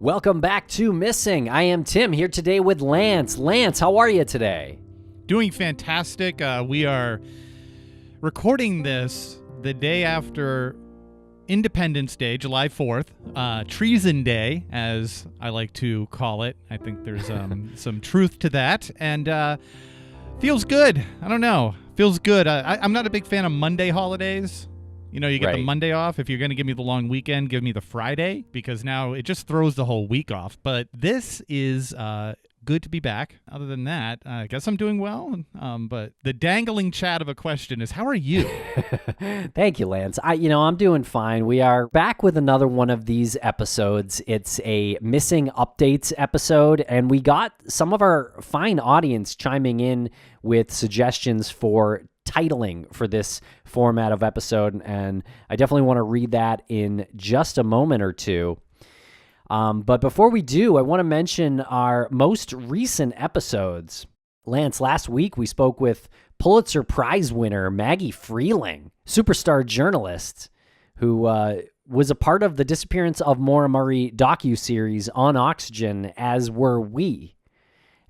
Welcome back to Missing. I am Tim here today with Lance. Lance, how are you today? Doing fantastic. We are recording this the day after Independence Day, July 4th, Treason Day, as I like to call it. I think there's some truth to that, and feels good. I don't know. Feels good. I'm not a big fan of Monday holidays. You know, you get the Monday off. If you're going to give me the long weekend, give me the Friday, because now it just throws the whole week off. But this is good to be back. Other than that, I guess I'm doing well. But the dangling chat of a question is, how are you? Thank you, Lance. I'm doing fine. We are back with another one of these episodes. It's a Missing Updates episode, and we got some of our fine audience chiming in with suggestions for titling for this format of episode, and I definitely want to read that in just a moment or two. But before we do, I want to mention our most recent episodes. Lance, last week we spoke with Pulitzer Prize winner Maggie Freleng, superstar journalist who was a part of the Disappearance of Maura Murray docuseries on Oxygen, as were we.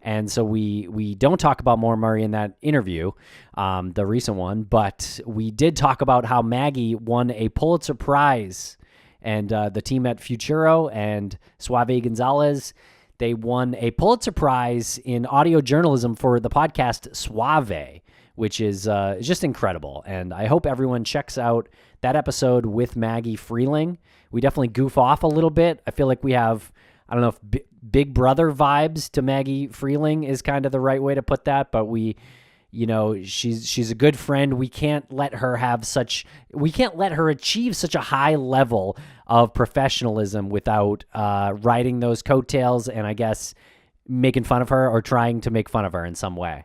And so we don't talk about Maura Murray in that interview, the recent one, but we did talk about how Maggie won a Pulitzer Prize, and the team at Futuro and Suave Gonzalez, they won a Pulitzer Prize in audio journalism for the podcast Suave, which is just incredible. And I hope everyone checks out that episode with Maggie Freleng. We definitely goof off a little bit. I feel like we have, I don't know if Big Brother vibes to Maggie Freleng is kind of the right way to put that, but she's a good friend. We can't let her achieve such a high level of professionalism without riding those coattails and, I guess, making fun of her or trying to make fun of her in some way.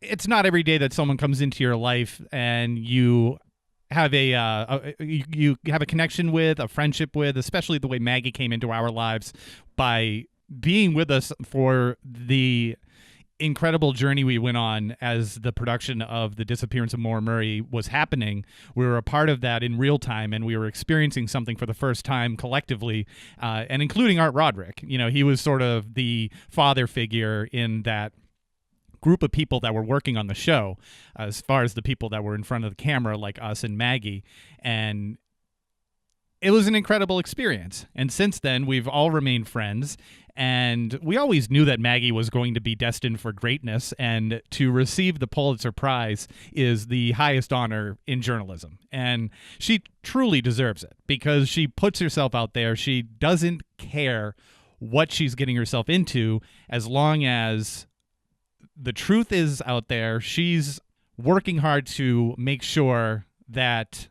It's not every day that someone comes into your life and you have you have a connection with, a friendship with, especially the way Maggie came into our lives by being with us for the incredible journey we went on as the production of the Disappearance of Maura Murray was happening. We were a part of that in real time, and we were experiencing something for the first time collectively, and including Art Roderick. You know, he was sort of the father figure in that group of people that were working on the show, as far as the people that were in front of the camera, like us and Maggie. And it was an incredible experience. And since then, we've all remained friends. And we always knew that Maggie was going to be destined for greatness. And to receive the Pulitzer Prize is the highest honor in journalism. And she truly deserves it because she puts herself out there. She doesn't care what she's getting herself into as long as the truth is out there. She's working hard to make sure that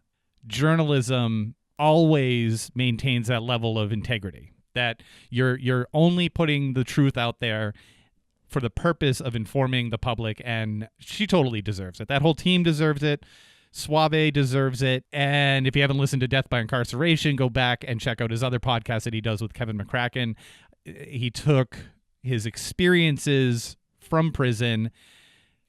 journalism always maintains that level of integrity, that you're only putting the truth out there for the purpose of informing the public, and she totally deserves it. That whole team deserves it. Suave deserves it. And if you haven't listened to Death by Incarceration, go back and check out his other podcast that he does with Kevin McCracken. He took his experiences from prison,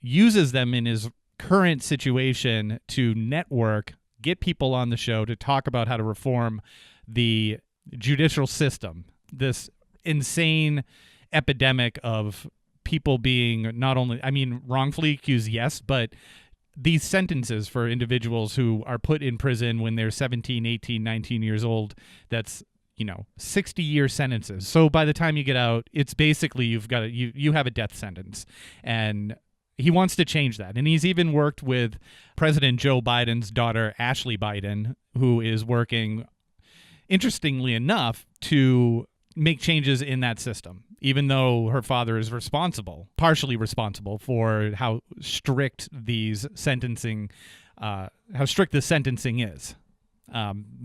uses them in his current situation to network, get people on the show to talk about how to reform the judicial system, this insane epidemic of people being not only, wrongfully accused, yes, but these sentences for individuals who are put in prison when they're 17, 18, 19 years old, that's 60-year sentences. So by the time you get out, it's basically you have a death sentence. And he wants to change that. And he's even worked with President Joe Biden's daughter, Ashley Biden, who is working, interestingly enough, to make changes in that system, even though her father is partially responsible for how strict the sentencing is.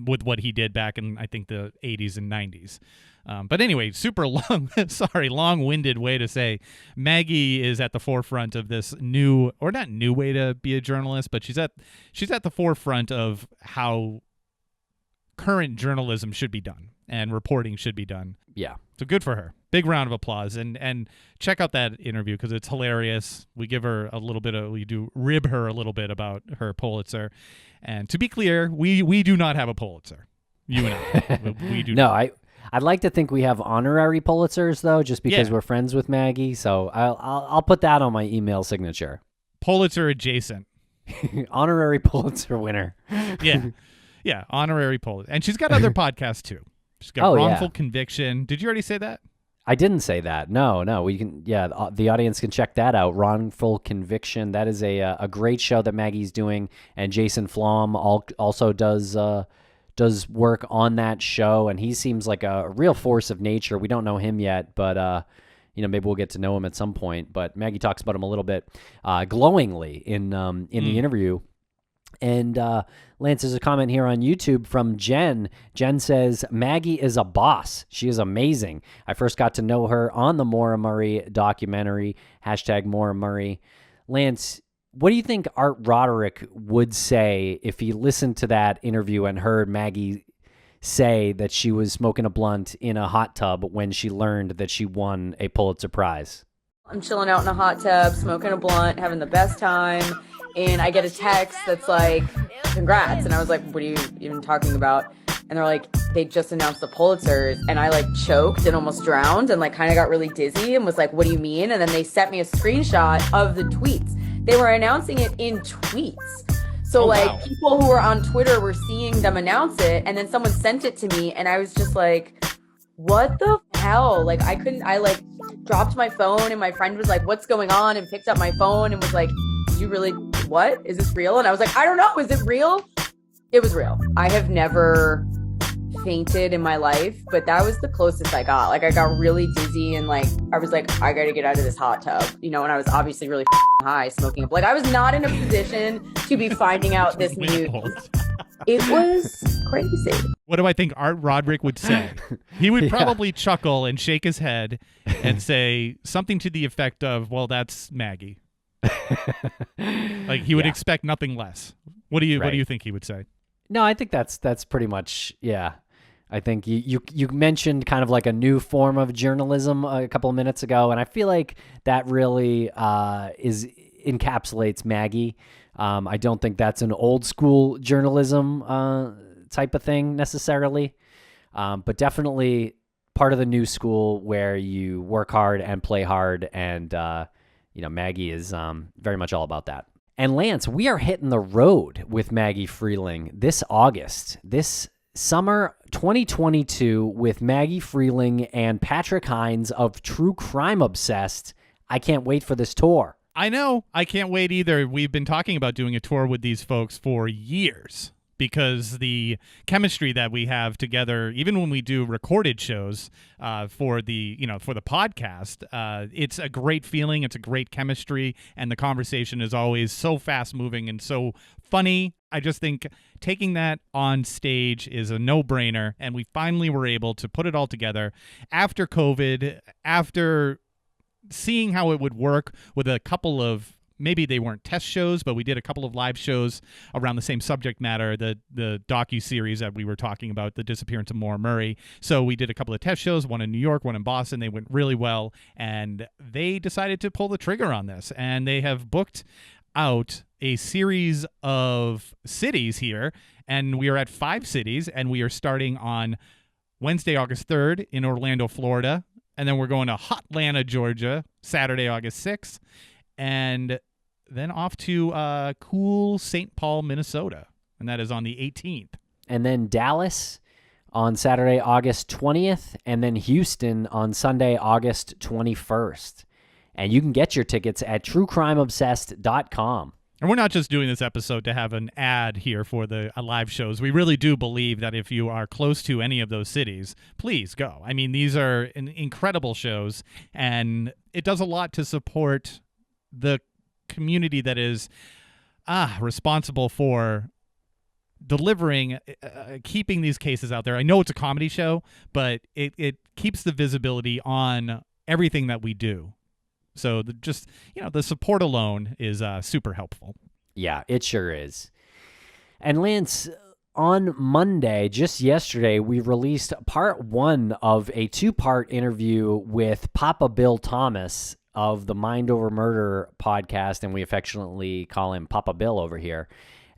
With what he did back in, I think, the 80s and 90s. But anyway, super long-winded way to say Maggie is at the forefront of this not new way to be a journalist, but she's at the forefront of how current journalism should be done and reporting should be done. Yeah. So good for her. Big round of applause. And check out that interview because it's hilarious. We give her we do rib her a little bit about her Pulitzer. And to be clear, we do not have a Pulitzer. You and I. We do No, not. I'd like to think we have honorary Pulitzers, though, just because we're friends with Maggie. So I'll put that on my email signature. Pulitzer adjacent. Honorary Pulitzer winner. Yeah, honorary Pulitzer. And she's got other podcasts, too. She's got Wrongful Conviction. Did you already say that? I didn't say that. No. We can. Yeah, the audience can check that out. Wrongful Conviction. That is a great show that Maggie's doing, and Jason Flom also does work on that show, and he seems like a real force of nature. We don't know him yet, but maybe we'll get to know him at some point. But Maggie talks about him a little bit glowingly in the interview. And Lance, there's a comment here on YouTube from Jen. Jen says, Maggie is a boss. She is amazing. I first got to know her on the Maura Murray documentary, #Maura Murray. Lance, what do you think Art Roderick would say if he listened to that interview and heard Maggie say that she was smoking a blunt in a hot tub when she learned that she won a Pulitzer Prize? I'm chilling out in a hot tub, smoking a blunt, having the best time. And I get a text that's like, congrats. And I was like, what are you even talking about? And they're like, they just announced the Pulitzers. And I like choked and almost drowned and like kind of got really dizzy and was like, what do you mean? And then they sent me a screenshot of the tweets. They were announcing it in tweets. So people who were on Twitter were seeing them announce it. And then someone sent it to me and I was just like, what the hell? Like I dropped my phone and my friend was like, what's going on? And picked up my phone and was like, you really, what? Is this real? And I was like, I don't know. Is it real? It was real. I have never fainted in my life, but that was the closest I got. Like I got really dizzy and like, I was like, I got to get out of this hot tub, and I was obviously really high smoking up. Like I was not in a position to be finding out this news. It was crazy. What do I think Art Roderick would say? He would probably chuckle and shake his head and say something to the effect of, well, that's Maggie. Like he would expect nothing less. What do you think he would say? No, I think that's pretty much, yeah. I think you mentioned kind of like a new form of journalism a couple of minutes ago, and I feel like that really encapsulates Maggie. I don't think that's an old school journalism type of thing necessarily, but definitely part of the new school where you work hard and play hard, and Maggie is very much all about that. And Lance, we are hitting the road with Maggie Freleng this August, this summer 2022, with Maggie Freleng and Patrick Hines of True Crime Obsessed. I can't wait for this tour. I know. I can't wait either. We've been talking about doing a tour with these folks for years because the chemistry that we have together, even when we do recorded shows for the podcast, it's a great feeling. It's a great chemistry, and the conversation is always so fast moving and so funny. I just think taking that on stage is a no-brainer, and we finally were able to put it all together after COVID, after seeing how it would work with a couple of, maybe they weren't test shows, but we did a couple of live shows around the same subject matter, the docu-series that we were talking about, the disappearance of Maura Murray. So we did a couple of test shows, one in New York, one in Boston. They went really well, and they decided to pull the trigger on this, and they have booked out a series of cities here, and we are at 5 cities, and we are starting on Wednesday, August 3rd in Orlando, Florida, and then we're going to Hotlanta, Georgia, Saturday, August 6th, and then off to cool St. Paul, Minnesota, and that is on the 18th. And then Dallas on Saturday, August 20th, and then Houston on Sunday, August 21st. And you can get your tickets at truecrimeobsessed.com. And we're not just doing this episode to have an ad here for the live shows. We really do believe that if you are close to any of those cities, please go. I mean, these are incredible shows, and it does a lot to support the community that is responsible for delivering, keeping these cases out there. I know it's a comedy show, but it keeps the visibility on everything that we do. So the support alone is super helpful. Yeah, it sure is. And Lance, on Monday, just yesterday, we released part 1 of a 2-part interview with Papa Bill Thomas of the Mind Over Murder podcast, and we affectionately call him Papa Bill over here.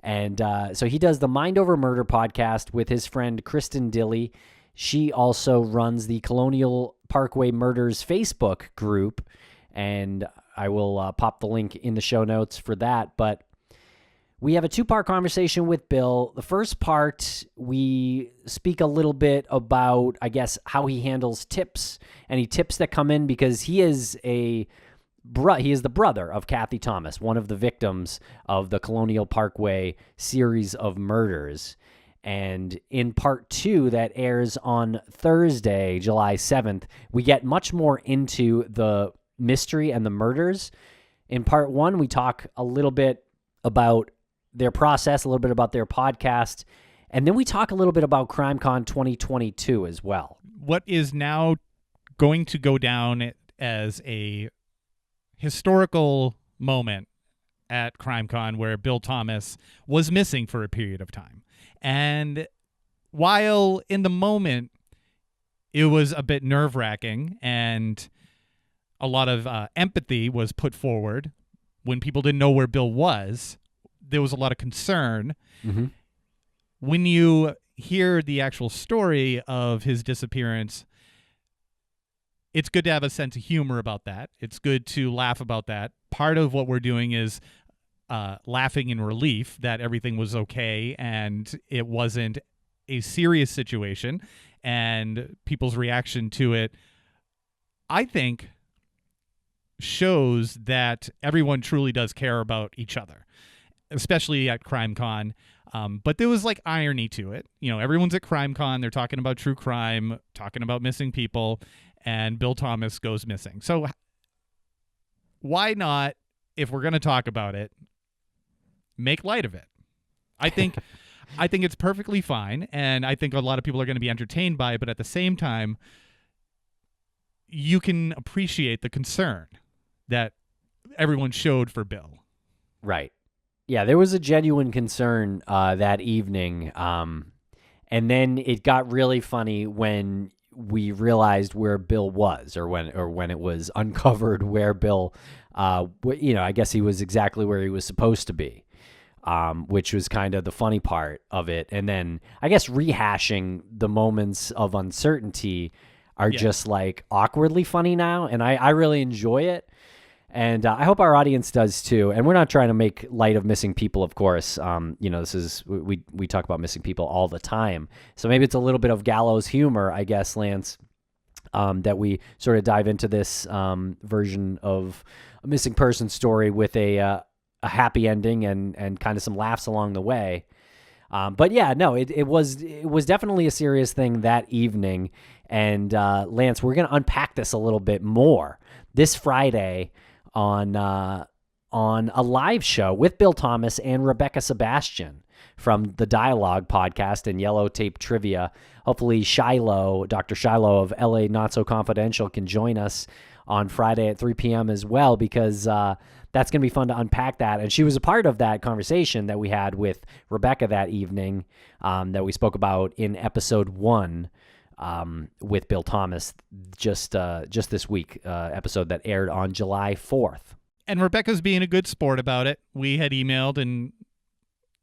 And so he does the Mind Over Murder podcast with his friend Kristin Dilly. She also runs the Colonial Parkway Murders Facebook group, and I will pop the link in the show notes for that. But we have a two-part conversation with Bill. The first part, we speak a little bit about, I guess, how he handles tips, any tips that come in, because he is the brother of Kathy Thomas, one of the victims of the Colonial Parkway series of murders. And in part 2 that airs on Thursday, July 7th, we get much more into the mystery and the murders. In part 1, we talk a little bit about their process, a little bit about their podcast, and then we talk a little bit about CrimeCon 2022 as well. What is now going to go down as a historical moment at CrimeCon, where Bill Thomas was missing for a period of time. And while in the moment it was a bit nerve-wracking and a lot of empathy was put forward when people didn't know where Bill was, there was a lot of concern. Mm-hmm. When you hear the actual story of his disappearance, it's good to have a sense of humor about that. It's good to laugh about that. Part of what we're doing is laughing in relief that everything was okay and it wasn't a serious situation, and people's reaction to it, I think, shows that everyone truly does care about each other, especially at CrimeCon. But there was like irony to it. You know, everyone's at CrimeCon. They're talking about true crime, talking about missing people, and Bill Thomas goes missing. So why not, if we're going to talk about it, make light of it? I think it's perfectly fine, and I think a lot of people are going to be entertained by it, but at the same time, you can appreciate the concern that everyone showed for Bill. Right. Yeah, there was a genuine concern that evening, and then it got really funny when we realized where Bill was, or when it was uncovered where Bill, I guess he was exactly where he was supposed to be, which was kind of the funny part of it. And then I guess rehashing the moments of uncertainty are just like awkwardly funny now, and I really enjoy it. And I hope our audience does too. And we're not trying to make light of missing people, of course. This is we talk about missing people all the time. So maybe it's a little bit of gallows humor, I guess, Lance, that we sort of dive into this version of a missing person story with a happy ending and kind of some laughs along the way. But yeah, no, it was definitely a serious thing that evening. And Lance, we're going to unpack this a little bit more this Friday on a live show with Bill Thomas and Rebecca Sebastian from the Dialogue podcast and Yellow Tape Trivia. Hopefully Dr. Shiloh of LA Not So Confidential can join us on Friday at 3 p.m. as well, because that's going to be fun to unpack that. And she was a part of that conversation that we had with Rebecca that evening, that we spoke about in episode 1 with Bill Thomas just this week, episode that aired on July 4th. And Rebecca's being a good sport about it. We had emailed and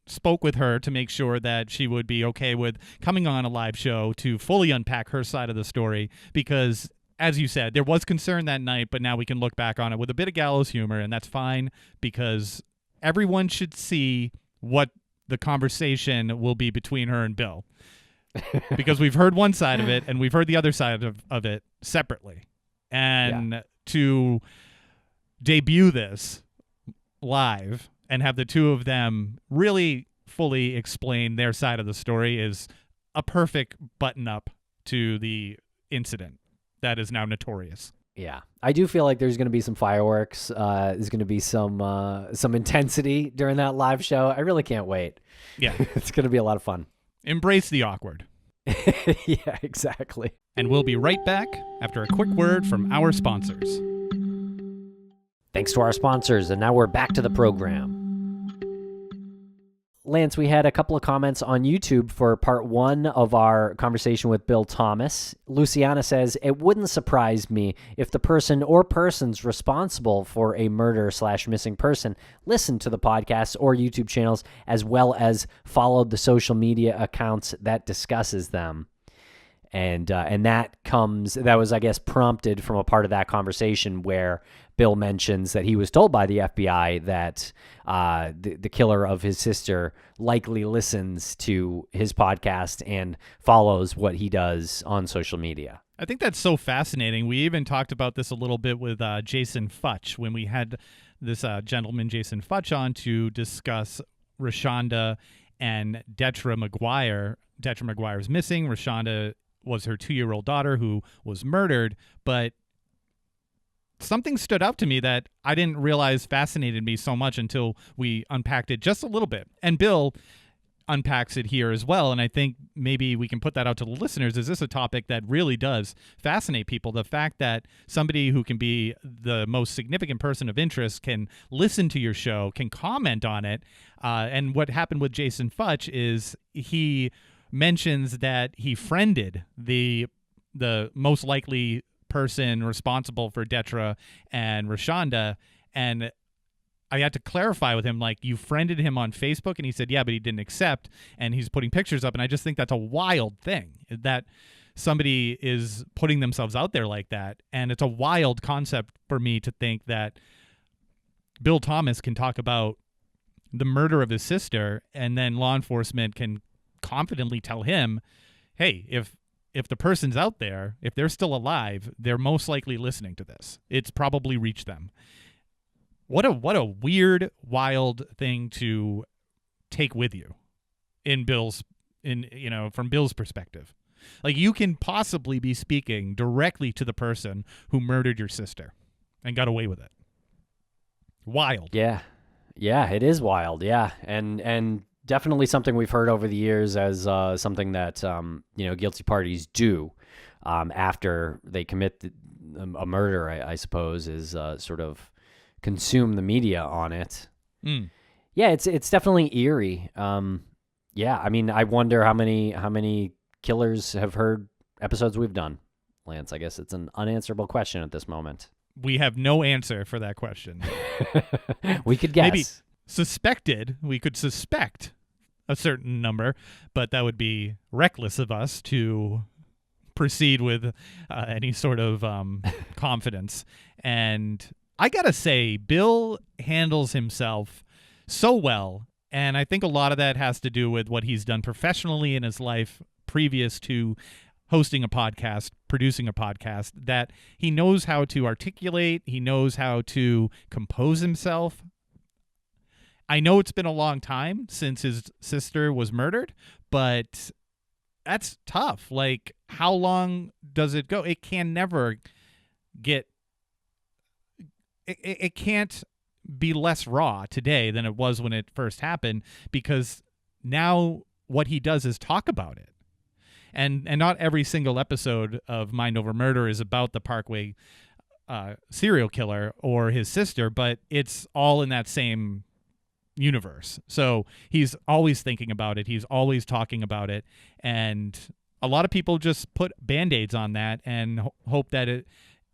spoke with her to make sure that she would be okay with coming on a live show to fully unpack her side of the story, because, as you said, there was concern that night, but now we can look back on it with a bit of gallows humor, and that's fine, because everyone should see what the conversation will be between her and Bill. Because we've heard one side of it and we've heard the other side of it separately. And to debut this live and have the two of them really fully explain their side of the story is a perfect button up to the incident that is now notorious. Yeah, I do feel like there's going to be some fireworks. There's going to be some intensity during that live show. I really can't wait. Yeah. It's going to be a lot of fun. Embrace the awkward. Yeah, exactly. And we'll be right back after a quick word from our sponsors. Thanks to our sponsors, and now we're back to the program. Lance, we had a couple of comments on YouTube for part 1 of our conversation with Bill Thomas. Luciana says, it wouldn't surprise me if the person or persons responsible for a murder/missing person listened to the podcast or YouTube channels, as well as followed the social media accounts that discusses them. And that was, I guess, prompted from a part of that conversation where Bill mentions that he was told by the FBI that the killer of his sister likely listens to his podcast and follows what he does on social media. I think that's so fascinating. We even talked about this a little bit with Jason Futch when we had this gentleman, Jason Futch, on to discuss Rashonda and Detra McGuire. Detra McGuire's missing. Rashonda was her 2-year-old daughter who was murdered, but something stood out to me that I didn't realize fascinated me so much until we unpacked it just a little bit. And Bill unpacks it here as well, and I think maybe we can put that out to the listeners. Is this a topic that really does fascinate people? The fact that somebody who can be the most significant person of interest can listen to your show, can comment on it, and what happened with Jason Futch is he mentions that he friended the most likely person responsible for Detra and Rashonda, and I had to clarify with him, like, you friended him on Facebook, and he said, yeah, but he didn't accept, and he's putting pictures up, and I just think that's a wild thing, that somebody is putting themselves out there like that, and it's a wild concept for me to think that Bill Thomas can talk about the murder of his sister, and then law enforcement can confidently tell him, hey, if the person's out there, if they're still alive, they're most likely listening to this. It's probably reached them. What a weird, wild thing to take with you from Bill's perspective. Like, you can possibly be speaking directly to the person who murdered your sister and got away with it. Wild. Yeah, it is wild. Yeah, and definitely something we've heard over the years as something that guilty parties do after they commit a murder. I suppose is sort of consume the media on it. Yeah, it's definitely eerie. I mean, I wonder how many killers have heard episodes we've done, Lance. I guess it's an unanswerable question at this moment. We have no answer for that question. We could guess. Maybe we could suspect a certain number, but that would be reckless of us to proceed with any sort of confidence. And I gotta say, Bill handles himself so well, and I think a lot of that has to do with what he's done professionally in his life previous to hosting a podcast, producing a podcast, that he knows how to articulate, he knows how to compose himself. I know it's been a long time since his sister was murdered, but that's tough. Like, how long does it go? It can never get... It can't be less raw today than it was when it first happened, because now what he does is talk about it. And not every single episode of Mind Over Murder is about the Parkway serial killer or his sister, but it's all in that same universe. So he's always thinking about it. He's always talking about it. And a lot of people just put Band-Aids on that and hope that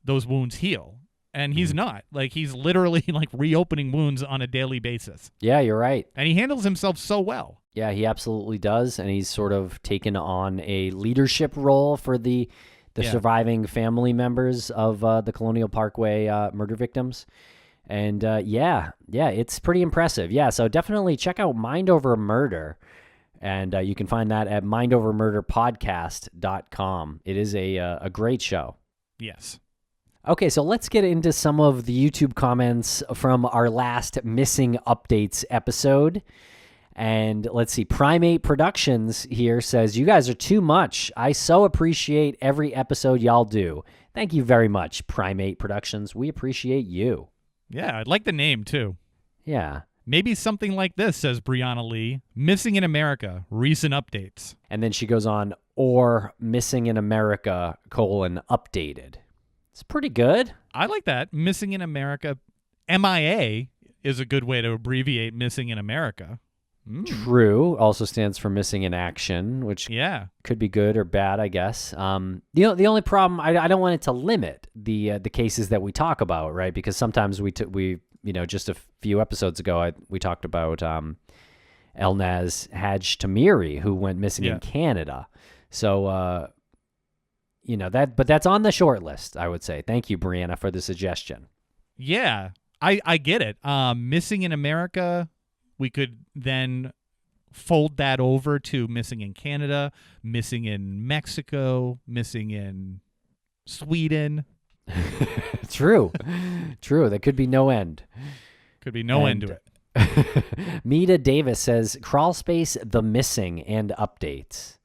those wounds heal. And he's not. Like, he's literally like reopening wounds on a daily basis. Yeah, you're right. And he handles himself so well. Yeah, he absolutely does. And he's sort of taken on a leadership role for the surviving family members of the Colonial Parkway murder victims. And it's pretty impressive. Yeah, so definitely check out Mind Over Murder. And you can find that at mindovermurderpodcast.com. It is a great show. Yes. Okay, so let's get into some of the YouTube comments from our last Missing Updates episode. And let's see, Primate Productions here says, you guys are too much. I so appreciate every episode y'all do. Thank you very much, Primate Productions. We appreciate you. Yeah, I'd like the name, too. Yeah. Maybe something like this, says Brianna Lee. Missing in America, recent updates. And then she goes on, or Missing in America, updated. It's pretty good. I like that. Missing in America. MIA is a good way to abbreviate Missing in America. True. Also stands for Missing in Action, which could be good or bad, I guess. The only problem, I don't want it to limit the cases that we talk about, right? Because sometimes we just a few episodes ago we talked about Elnaz Haj Tamiri, who went missing in Canada. So but that's on the short list, I would say. Thank you, Brianna, for the suggestion. Yeah, I get it. Missing in America, we could then fold that over to missing in Canada, missing in Mexico, missing in Sweden. True. There could be no end. Could be no end to it. Mita Davis says, Crawlspace, the missing, and updates.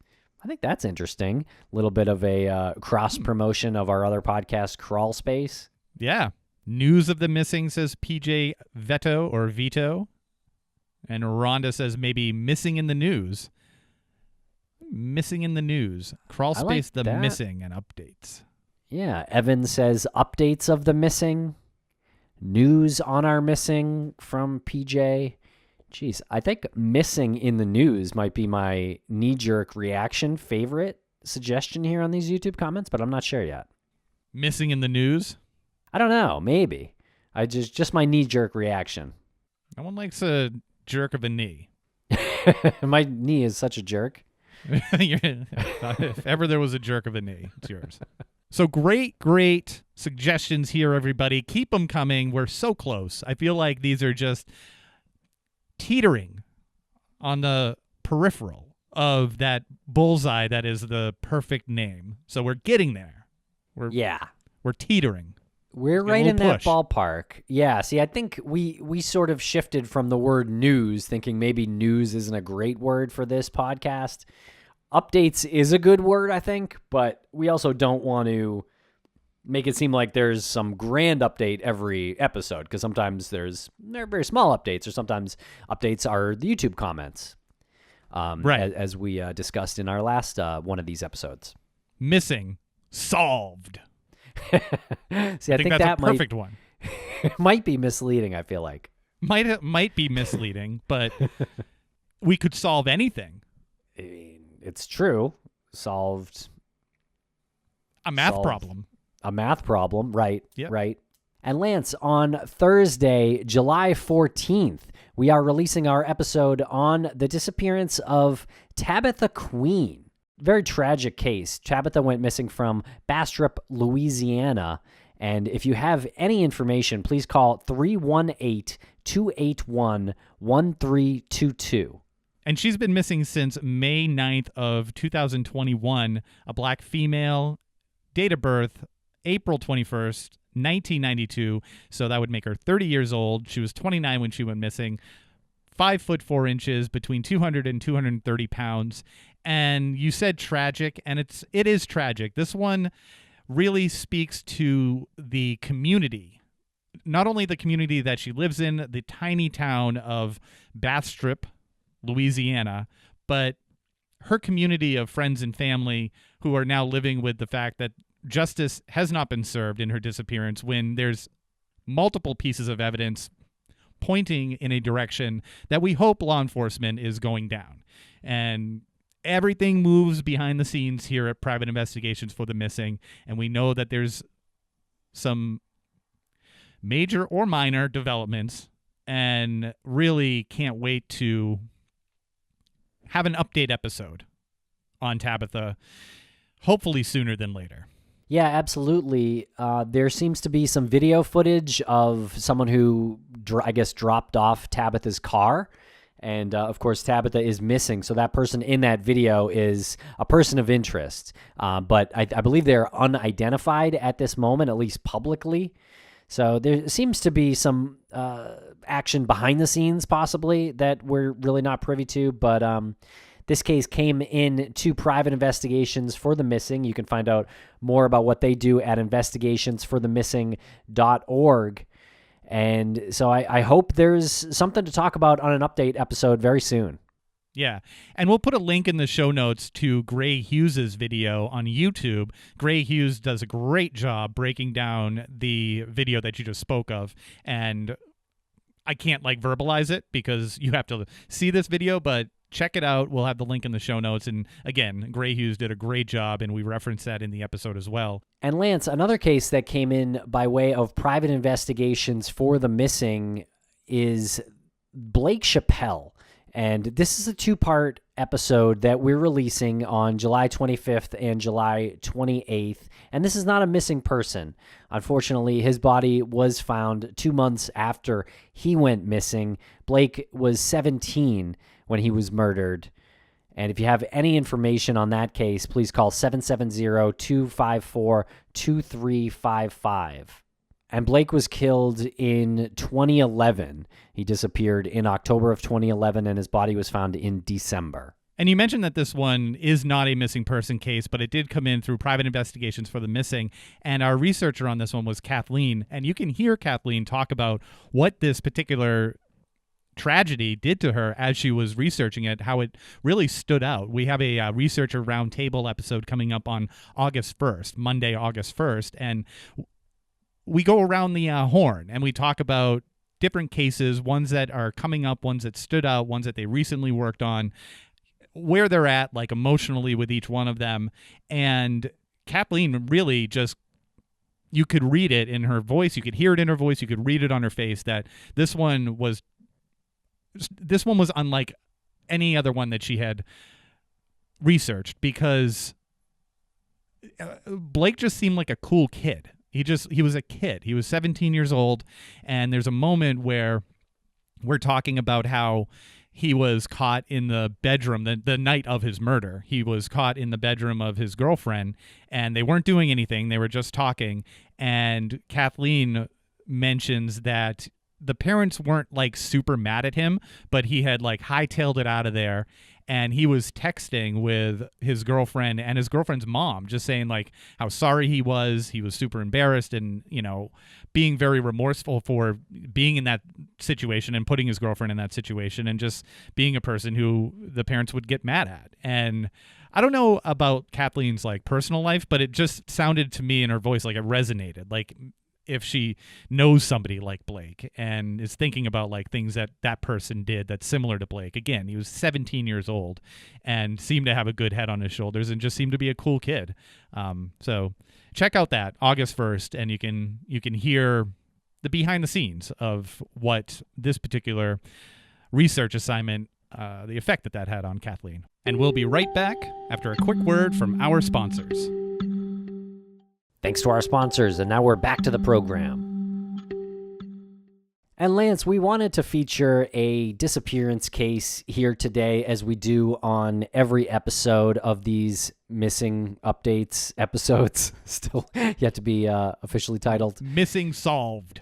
I think that's interesting. A little bit of a cross-promotion of our other podcast, Crawlspace. Yeah. News of the missing, says PJ Vito. And Rhonda says maybe missing in the news. Missing in the news. Crawlspace, like the that. missing, and updates. Yeah, Evan says updates of the missing. News on our missing from PJ. Jeez, I think missing in the news might be my knee-jerk reaction favorite suggestion here on these YouTube comments, but I'm not sure yet. Missing in the news? I don't know, maybe. I just my knee-jerk reaction. No one likes a jerk of a knee. My knee is such a jerk. If ever there was a jerk of a knee, it's yours. So great suggestions here, everybody. Keep them coming. We're so close. I feel like these are just teetering on the peripheral of that bullseye that is the perfect name. So we're getting there. We're teetering. We're right in that ballpark. Yeah, see, I think we sort of shifted from the word news, thinking maybe news isn't a great word for this podcast. Updates is a good word, I think, but we also don't want to make it seem like there's some grand update every episode, because sometimes they're very small updates, or sometimes updates are the YouTube comments, right? As we discussed in our last one of these episodes. Missing solved. See, I think that's that a perfect one. Might be misleading, I feel like. Might be misleading, but we could solve anything. I mean, it's true. Solved a math problem. A math problem, right? Yep. Right. And Lance, on Thursday, July 14th, we are releasing our episode on the disappearance of Tabitha Queen. Very tragic case. Tabitha went missing from Bastrop, Louisiana. And if you have any information, please call 318-281-1322. And she's been missing since May 9th of 2021. A black female, date of birth, April 21st, 1992. So that would make her 30 years old. She was 29 when she went missing. 5 foot 4 inches, between 200 and 230 pounds. And you said tragic, and it is tragic. This one really speaks to the community. Not only the community that she lives in, the tiny town of Bastrop, Louisiana, but her community of friends and family who are now living with the fact that justice has not been served in her disappearance, when there's multiple pieces of evidence pointing in a direction that we hope law enforcement is going down. And everything moves behind the scenes here at Private Investigations for the Missing, and we know that there's some major or minor developments, and really can't wait to have an update episode on Tabitha, hopefully sooner than later. Yeah, absolutely. There seems to be some video footage of someone who, I guess, dropped off Tabitha's car. And, of course, Tabitha is missing. So that person in that video is a person of interest. But I believe they're unidentified at this moment, at least publicly. So there seems to be some action behind the scenes, possibly, that we're really not privy to. But this case came in to Private Investigations for the Missing. You can find out more about what they do at investigationsforthemissing.org. And so I hope there's something to talk about on an update episode very soon. Yeah, and we'll put a link in the show notes to Gray Hughes's video on YouTube. Gray Hughes does a great job breaking down the video that you just spoke of, and I can't verbalize it because you have to see this video, but check it out. We'll have the link in the show notes. And again, Gray Hughes did a great job, and we referenced that in the episode as well. And Lance, another case that came in by way of Private Investigations for the Missing is Blake Chappelle. And this is a two-part episode that we're releasing on July 25th and July 28th. And this is not a missing person. Unfortunately, his body was found 2 months after he went missing. Blake was 17 when he was murdered. And if you have any information on that case, please call 770-254-2355. And Blake was killed in 2011. He disappeared in October of 2011, and his body was found in December. And you mentioned that this one is not a missing person case, but it did come in through private investigations for the missing. And our researcher on this one was Kathleen. And you can hear Kathleen talk about what this particular tragedy did to her as she was researching it, how it really stood out. We have a researcher roundtable episode coming up on August 1st, Monday, August 1st. And we go around the horn and we talk about different cases, ones that are coming up, ones that stood out, ones that they recently worked on, where they're at, like emotionally with each one of them. And Kathleen really just, you could read it in her voice, you could hear it in her voice, you could read it on her face that this one was unlike any other one that she had researched, because Blake just seemed like a cool kid. He was a kid. He was 17 years old, and there's a moment where we're talking about how he was caught in the bedroom the night of his murder. He was caught in the bedroom of his girlfriend, and they weren't doing anything. They were just talking, and Kathleen mentions that the parents weren't like super mad at him, but he had like hightailed it out of there. And he was texting with his girlfriend and his girlfriend's mom, just saying like how sorry he was. He was super embarrassed and, being very remorseful for being in that situation and putting his girlfriend in that situation, and just being a person who the parents would get mad at. And I don't know about Kathleen's like personal life, but it just sounded to me in her voice like it resonated. Like if she knows somebody like Blake and is thinking about like things that person did that's similar to Blake. Again, he was 17 years old and seemed to have a good head on his shoulders and just seemed to be a cool kid. So check out that August 1st, and you can hear the behind the scenes of what this particular research assignment, the effect that had on Kathleen. And we'll be right back after a quick word from our sponsors. Thanks to our sponsors, and now we're back to the program. And Lance, we wanted to feature a disappearance case here today, as we do on every episode of these missing updates episodes. Still yet to be officially titled. Missing Solved.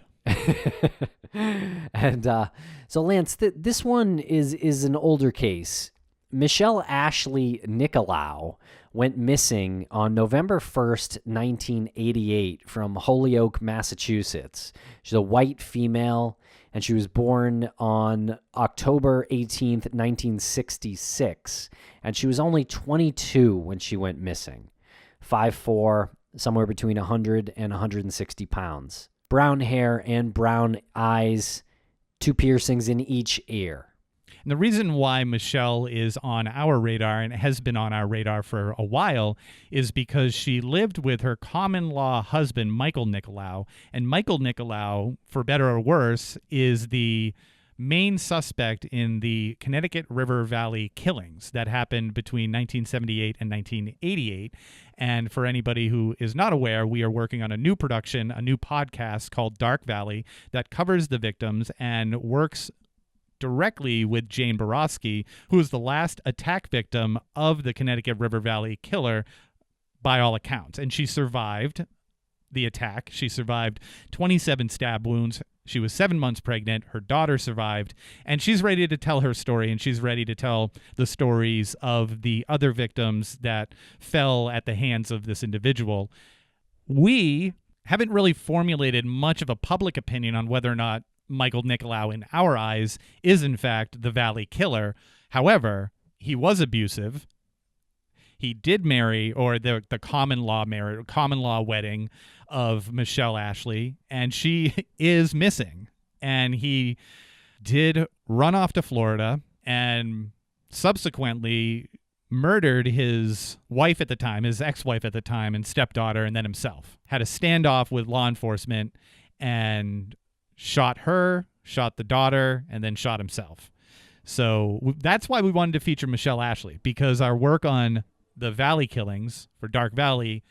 And so Lance, this one is an older case. Michelle Ashley Nicolau went missing on November 1st, 1988 from Holyoke, Massachusetts. She's a white female, and she was born on October 18th, 1966. And she was only 22 when she went missing. 5'4", somewhere between 100 and 160 pounds. Brown hair and brown eyes, 2 piercings in each ear. And the reason why Michelle is on our radar and has been on our radar for a while is because she lived with her common-law husband, Michael Nicolau. And Michael Nicolau, for better or worse, is the main suspect in the Connecticut River Valley killings that happened between 1978 and 1988. And for anybody who is not aware, we are working on a new production, a new podcast called Dark Valley that covers the victims and works directly with Jane Borowski, who is the last attack victim of the Connecticut River Valley killer by all accounts. And she survived the attack. She survived 27 stab wounds. She was 7 months pregnant. Her daughter survived. And she's ready to tell her story, and she's ready to tell the stories of the other victims that fell at the hands of this individual. We haven't really formulated much of a public opinion on whether or not Michael Nicolau, in our eyes, is in fact the Valley killer. However, he was abusive. He did marry, or the common law wedding of Michelle Ashley, and she is missing. And he did run off to Florida and subsequently murdered his wife at the time, his ex-wife at the time, and stepdaughter, and then himself. Had a standoff with law enforcement and shot her, shot the daughter, and then shot himself. So that's why we wanted to feature Michelle Ashley, because our work on the Valley killings for Dark Valley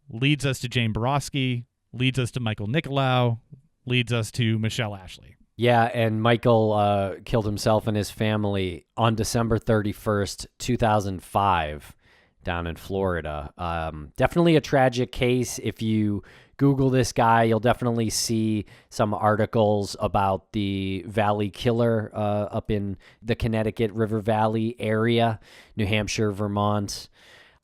leads us to Jane Borowski, leads us to Michael Nicolau, leads us to Michelle Ashley. Yeah, and Michael killed himself and his family on December 31st, 2005, down in Florida. Definitely a tragic case. If you Google this guy, you'll definitely see some articles about the Valley Killer up in the Connecticut River Valley area, New Hampshire, Vermont.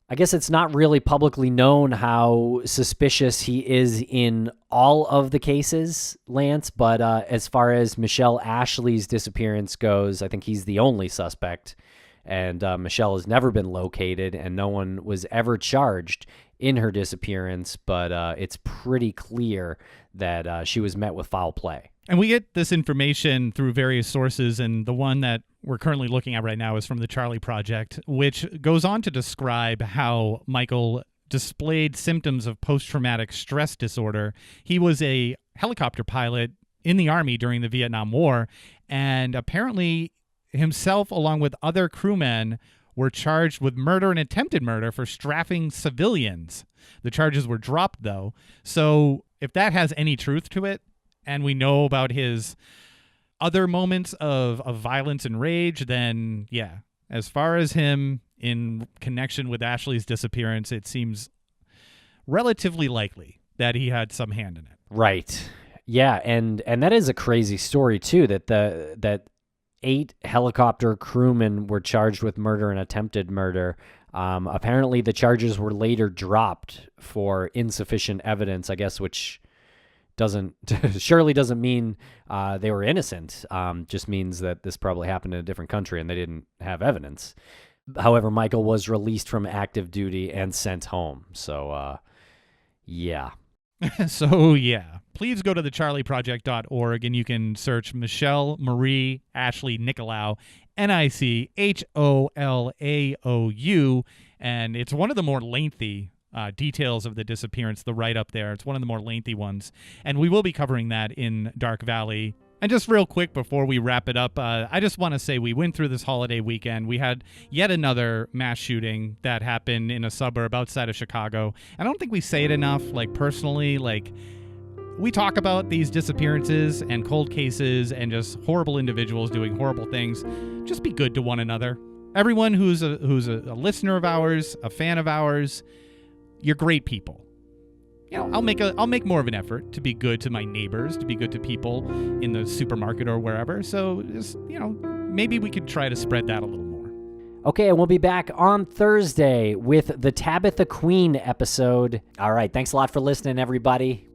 I guess it's not really publicly known how suspicious he is in all of the cases, Lance, but as far as Michelle Ashley's disappearance goes, I think he's the only suspect, and Michelle has never been located, and no one was ever charged in her disappearance, but it's pretty clear that she was met with foul play. And we get this information through various sources, and the one that we're currently looking at right now is from the Charlie Project, which goes on to describe how Michael displayed symptoms of post-traumatic stress disorder. He was a helicopter pilot in the Army during the Vietnam War, and apparently himself, along with other crewmen, were charged with murder and attempted murder for strafing civilians. The charges were dropped, though. So if that has any truth to it, and we know about his other moments of violence and rage, then yeah, as far as him in connection with Ashley's disappearance, it seems relatively likely that he had some hand in it. Right. Yeah, and that is a crazy story too, that 8 helicopter crewmen were charged with murder and attempted murder. Apparently the charges were later dropped for insufficient evidence, I guess, which surely doesn't mean they were innocent. Just means that this probably happened in a different country and they didn't have evidence. However, Michael was released from active duty and sent home. So, yeah. So, yeah. Please go to thecharlieproject.org and you can search Michelle Marie Ashley Nicolau, Nicholau, and it's one of the more lengthy details of the disappearance, the write-up there. It's one of the more lengthy ones, and we will be covering that in Dark Valley. And just real quick before we wrap it up, I just want to say we went through this holiday weekend. We had yet another mass shooting that happened in a suburb outside of Chicago. I don't think we say it enough, personally, we talk about these disappearances and cold cases and just horrible individuals doing horrible things. Just be good to one another. Everyone who's a listener of ours, a fan of ours, you're great people. I'll make more of an effort to be good to my neighbors, to be good to people in the supermarket or wherever. So just, maybe we could try to spread that a little more. Okay, and we'll be back on Thursday with the Tabitha Queen episode. All right, thanks a lot for listening, everybody.